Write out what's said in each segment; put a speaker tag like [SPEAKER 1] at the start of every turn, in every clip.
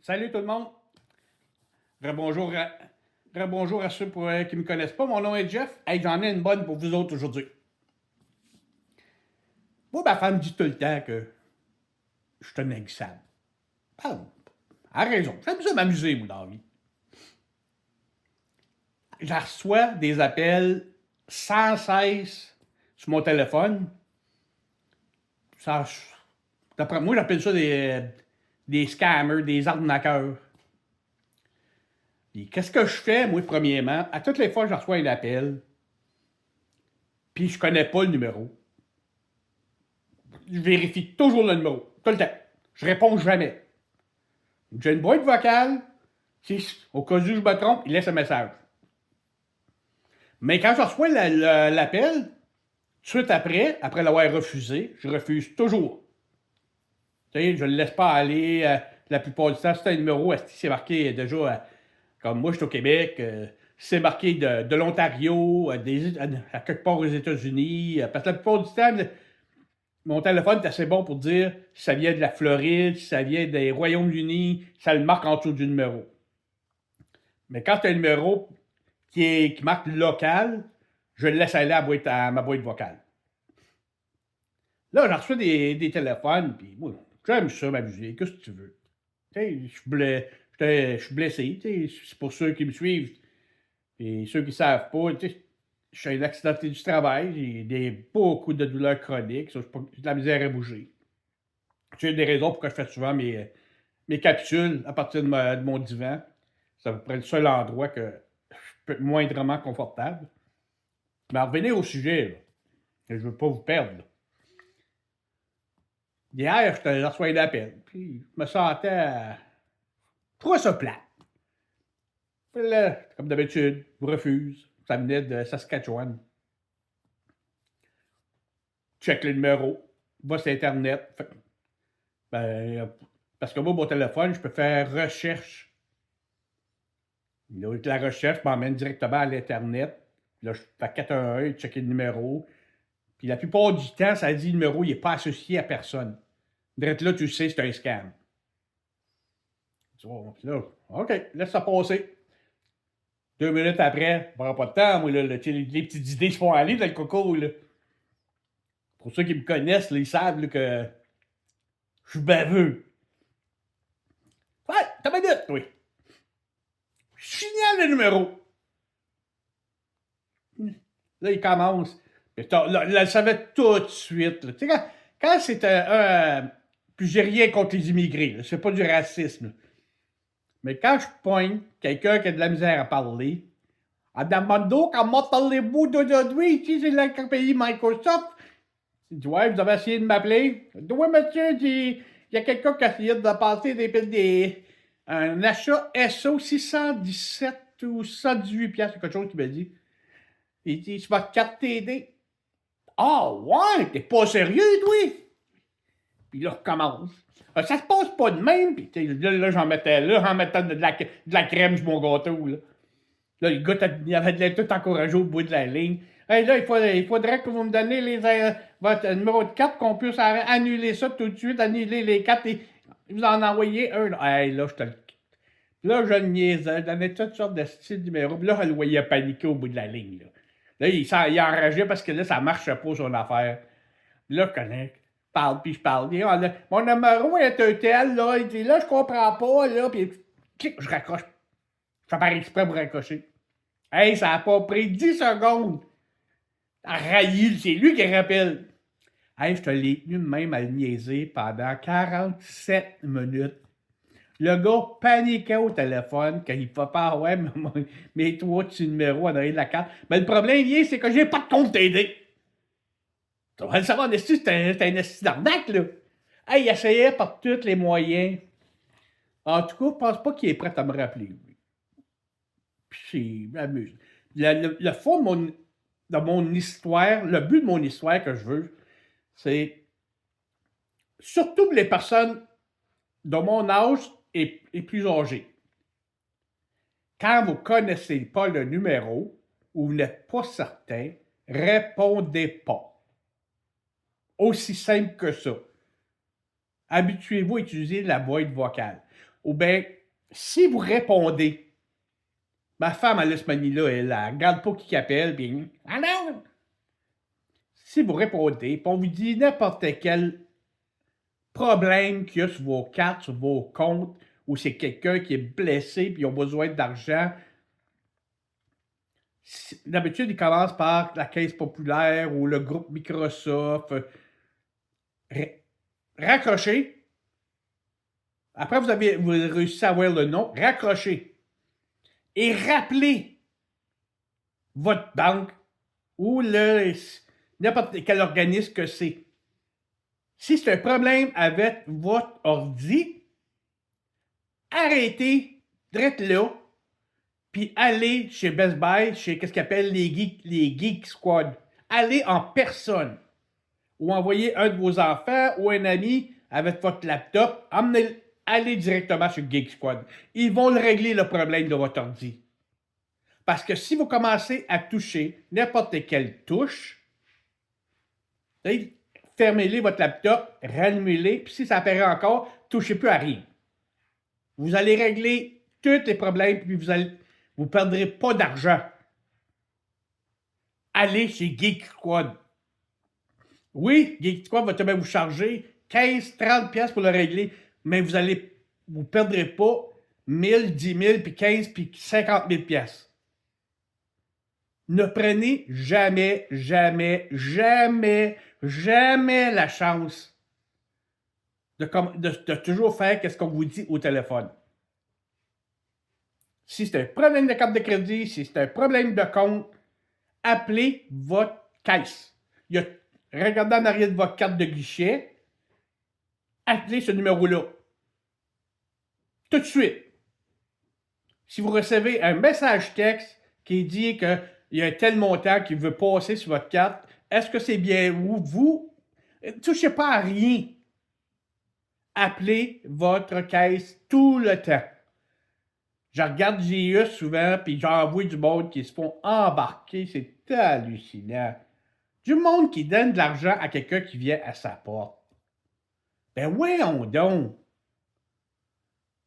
[SPEAKER 1] Salut tout le monde. Rebonjour à, rebonjour à ceux qui ne me connaissent pas. Mon nom est Jeff. Hey, j'en ai une bonne pour vous autres aujourd'hui. Moi, ma femme dit tout le temps que je suis un inexable. Ah, elle a raison. J'aime ça m'amuser, moi, dans la vie. Je reçois des appels sans cesse sur mon téléphone. Ça, d'après moi, j'appelle ça des scammers, des arnaqueurs. Et qu'est-ce que je fais, moi, premièrement? À toutes les fois que je reçois un appel, puis je connais pas le numéro, je vérifie toujours le numéro, tout le temps. Je réponds jamais. J'ai une boîte vocale, si au cas où je me trompe, il laisse un message. Mais quand je reçois l'appel, tout de suite après l'avoir refusé, je refuse toujours. Tu sais, je ne le laisse pas aller. La plupart du temps, c'est un numéro, c'est marqué déjà, comme moi, je suis au Québec, c'est marqué de l'Ontario, à quelque part aux États-Unis. Parce que la plupart du temps, mon téléphone est assez bon pour dire si ça vient de la Floride, si ça vient des Royaumes-Unis, ça le marque en dessous du numéro. Mais quand tu as un numéro qui marque local, je le laisse aller à ma boîte vocale. Là, j'en reçois des téléphones, puis moi, j'aime ça m'amuser. Qu'est-ce que tu veux? Tu sais, je suis blessé. C'est pour ceux qui me suivent et ceux qui ne savent pas. Je suis un accidenté du travail, j'ai beaucoup de douleurs chroniques, j'ai de la misère à bouger. C'est une des raisons pourquoi je fais souvent mes capsules à partir de mon divan. C'est à peu près le seul endroit que je peux être moindrement confortable. Mais revenez au sujet, là. Je ne veux pas vous perdre. Là. Hier, je reçois un appel. Puis je me sentais. Je trouvais ça plat. Puis là, comme d'habitude, je refuse. Ça venait de Saskatchewan. Check le numéro. Va sur Internet. Ben, parce que moi, mon téléphone, je peux faire recherche. Là, la recherche m'emmène directement à l'Internet. Là, je fais 411, checker le numéro. Puis la plupart du temps, ça dit le numéro, il n'est pas associé à personne. Direct là, tu sais, c'est un scam. Puis là, OK, laisse ça passer. 2 minutes après, on prend pas de temps, moi, là, les petites idées se font aller dans le coco. Là. Pour ceux qui me connaissent, là, ils savent là, que je suis baveux. Ouais, t'as pas minute, oui. Je signale le numéro. Là, il commence. Là, elle savait tout de suite. Tu sais, quand c'est puis j'ai rien contre les immigrés, c'est pas du racisme. Là. Mais quand je pointe quelqu'un qui a de la misère à parler, en demandant comment parlez-vous d'aujourd'hui, ici c'est le pays Microsoft. Il dit, ouais, vous avez essayé de m'appeler. Oui, monsieur, il y a quelqu'un qui a essayé de passer un achat SO 617 ou 118 piastres, quelque chose qu'il m'a dit. Il dit, c'est votre carte TD. Ah, ouais, t'es pas sérieux, toi? Puis là, on recommence. Ça se passe pas de même. Puis là, j'en mettais de la crème sur mon gâteau. Là, le gars, il avait tout encouragé au bout de la ligne. Hey, là, il faudrait que vous me donniez votre numéro de carte, qu'on puisse annuler ça tout de suite, annuler les cartes et vous en envoyer un. Hey, là, je te le. Là, je le niaisais, je donnais toutes sortes de styles de numéros. Puis là, elle le voyait paniquer au bout de la ligne. Là, il enrageait parce que là, ça marchait pas son affaire. Là, je connais. Je parle, puis je parle. Mon numéro est un tel, là. Il dit, là, je comprends pas, là. Puis, je raccroche. Je fais par exprès pour raccrocher. Hey, ça a pas pris 10 secondes. Raïl, c'est lui qui rappelle. Hey, je te l'ai tenu même à le niaiser pendant 47 minutes. Le gars paniquait au téléphone quand il fait pas, ouais, mais toi, tu numéro en arrière de la carte. Mais le problème, c'est que j'ai pas de compte TD. Tu vas le savoir, c'est un esti d'arnaque, là. Hey, il essayait par tous les moyens. En tout cas, je pense pas qu'il est prêt à me rappeler, lui. Puis c'est amusant. Le fond de mon histoire, le but de mon histoire que je veux, c'est surtout pour les personnes de mon âge et plus âgées. Quand vous ne connaissez pas le numéro ou vous n'êtes pas certain, répondez pas. Aussi simple que ça. Habituez-vous à utiliser la boîte vocale. ou bien, si vous répondez, ma femme, elle a ce manie-là, elle regarde pas qui appelle, puis ah non! Si vous répondez, puis on vous dit n'importe quel problème qu'il y a sur vos cartes, sur vos comptes, ou c'est quelqu'un qui est blessé, puis ils ont besoin d'argent, d'habitude, ils commencent par la Caisse populaire ou le groupe Microsoft. Raccrochez. Après, vous réussi à avoir le nom. Raccrochez. Et rappelez votre banque ou n'importe quel organisme que c'est. Si c'est un problème avec votre ordi, arrêtez, drette là, puis allez chez Best Buy, chez qu'est-ce qu'ils appellent les Geek Squad. Allez en personne. Ou envoyez un de vos enfants ou un ami avec votre laptop, allez directement sur Geek Squad. Ils vont le régler le problème de votre ordi. Parce que si vous commencez à toucher n'importe quelle touche, fermez-les votre laptop, rallumez-les, puis si ça apparaît encore, touchez plus à rien. Vous allez régler tous les problèmes, puis vous ne perdrez pas d'argent. Allez chez Geek Squad. Oui, Geek Squad va même vous charger 15-30$ pour le régler, mais vous ne perdrez pas 1000, 10 000, puis 15, puis 50 000$. Ne prenez jamais, jamais, jamais, jamais la chance de toujours faire ce qu'on vous dit au téléphone. Si c'est un problème de carte de crédit, si c'est un problème de compte, appelez votre caisse. Regardez en arrière de votre carte de guichet, appelez ce numéro-là. Tout de suite. Si vous recevez un message texte qui dit qu'il y a un tel montant qui veut passer sur votre carte, est-ce que c'est bien vous? Ne touchez pas à rien. Appelez votre caisse tout le temps. Je regarde GE souvent, puis j'en vois du monde qui se font embarquer. C'est hallucinant. Du monde qui donne de l'argent à quelqu'un qui vient à sa porte. Ben voyons donc.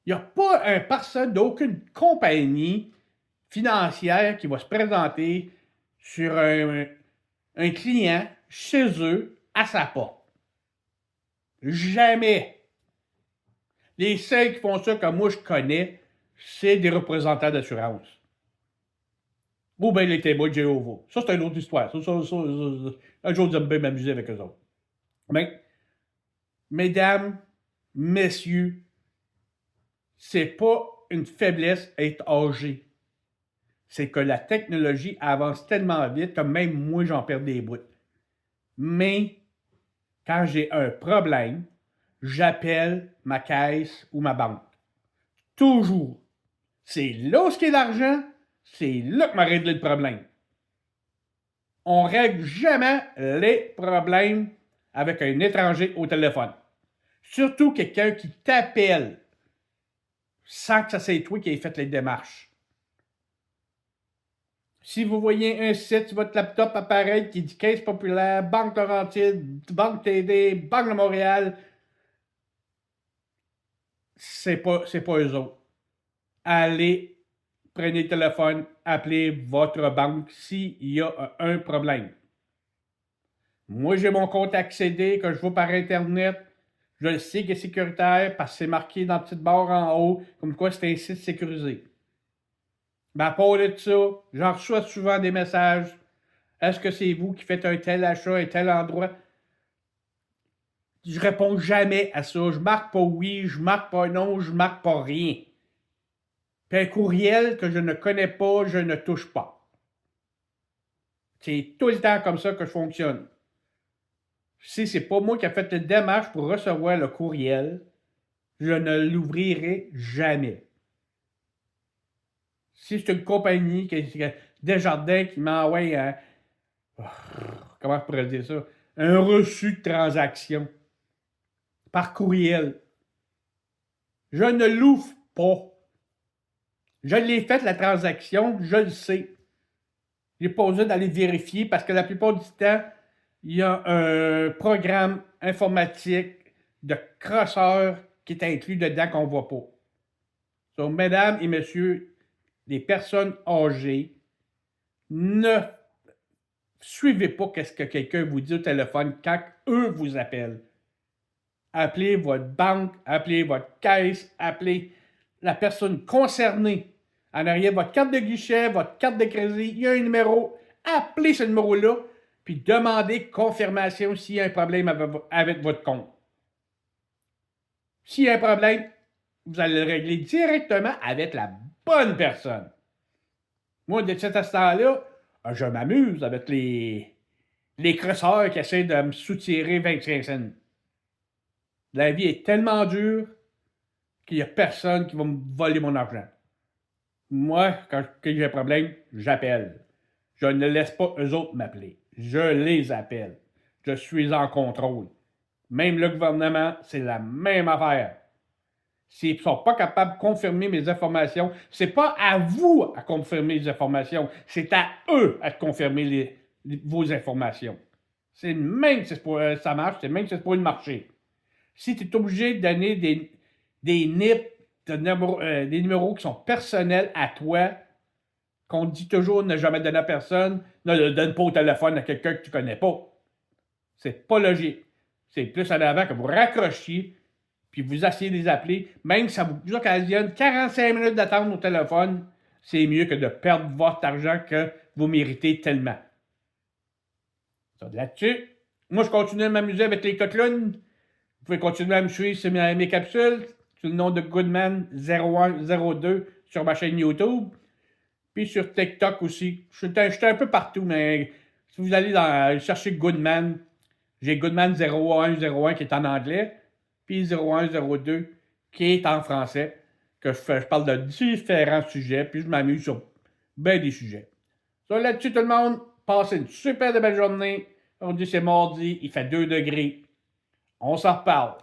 [SPEAKER 1] Il n'y a pas un personne d'aucune compagnie financière qui va se présenter sur un client chez eux à sa porte. Jamais. Les seuls qui font ça, comme moi je connais, c'est des représentants d'assurance. Ou bien les témoins de Jéhovah. Ça, c'est une autre histoire. Un jour, j'aime bien m'amuser avec eux autres. Mais, mesdames, messieurs, c'est pas une faiblesse être âgé. C'est que la technologie avance tellement vite que même moi, j'en perds des bouts. Mais, quand j'ai un problème, j'appelle ma caisse ou ma banque. Toujours. C'est là où il y a l'argent, c'est là que m'a réglé le problème. On ne règle jamais les problèmes avec un étranger au téléphone. Surtout quelqu'un qui t'appelle sans que ça soit toi qui ait fait les démarches. Si vous voyez un site sur votre laptop appareil qui dit Caisse populaire, Banque Laurentide, Banque TD, Banque de Montréal, c'est pas eux autres. Allez, prenez le téléphone, appelez votre banque s'il y a un problème. Moi, j'ai mon compte accédé que je vois par Internet. Je le sais qu'il est sécuritaire parce que c'est marqué dans la petite barre en haut, comme quoi c'est un site sécurisé. Mais à part de ça, j'en reçois souvent des messages. Est-ce que c'est vous qui faites un tel achat, un tel endroit? Je réponds jamais à ça. Je marque pas oui, je marque pas non, je marque pas rien. Puis un courriel que je ne connais pas, je ne touche pas. C'est tout le temps comme ça que je fonctionne. Si c'est pas moi qui ai fait la démarche pour recevoir le courriel, je ne l'ouvrirai jamais. Si c'est une compagnie, Desjardins, qui m'envoie comment je pourrais dire ça? Un reçu de transaction par courriel. Je ne l'ouvre pas. Je l'ai fait, la transaction, je le sais. J'ai pas besoin d'aller vérifier parce que la plupart du temps, il y a un programme informatique de crosseur qui est inclus dedans qu'on ne voit pas. Donc, mesdames et messieurs, les personnes âgées, ne suivez pas ce que quelqu'un vous dit au téléphone quand eux vous appellent. Appelez votre banque, appelez votre caisse, appelez la personne concernée. En arrière, votre carte de guichet, votre carte de crédit, il y a un numéro. Appelez ce numéro-là, puis demandez confirmation s'il y a un problème avec votre compte. S'il y a un problème, vous allez le régler directement avec la bonne personne. Moi, de cet instant-là, je m'amuse avec les crosseurs qui essaient de me soutirer 25 cents. La vie est tellement dure qu'il n'y a personne qui va me voler mon argent. Moi, quand j'ai un problème, j'appelle. Je ne laisse pas eux autres m'appeler. Je les appelle. Je suis en contrôle. Même le gouvernement, c'est la même affaire. S'ils ne sont pas capables de confirmer mes informations, c'est pas à vous à confirmer les informations, c'est à eux à confirmer vos informations. C'est même si ça marche, c'est même si c'est pour le marché. Si tu es obligé de donner des NIP, des numéros qui sont personnels à toi, qu'on dit toujours ne jamais donner à personne, ne le donne pas au téléphone à quelqu'un que tu ne connais pas. C'est pas logique. C'est plus en avant que vous raccrochiez, puis vous essayez de les appeler, même si ça vous occasionne 45 minutes d'attente au téléphone, c'est mieux que de perdre votre argent que vous méritez tellement. Ça, là-dessus, moi, je continue à m'amuser avec les coquelines. Vous pouvez continuer à me suivre sur mes capsules, sous le nom de Goodman0102 sur ma chaîne YouTube. Puis sur TikTok aussi. Je suis un peu partout, mais si vous allez chercher Goodman, j'ai Goodman0101 qui est en anglais, puis 0102 qui est en français, que je parle de différents sujets, puis je m'amuse sur bien des sujets. So, là-dessus, tout le monde, passez une super belle journée. On dit c'est mardi, il fait 2 degrés. On s'en reparle.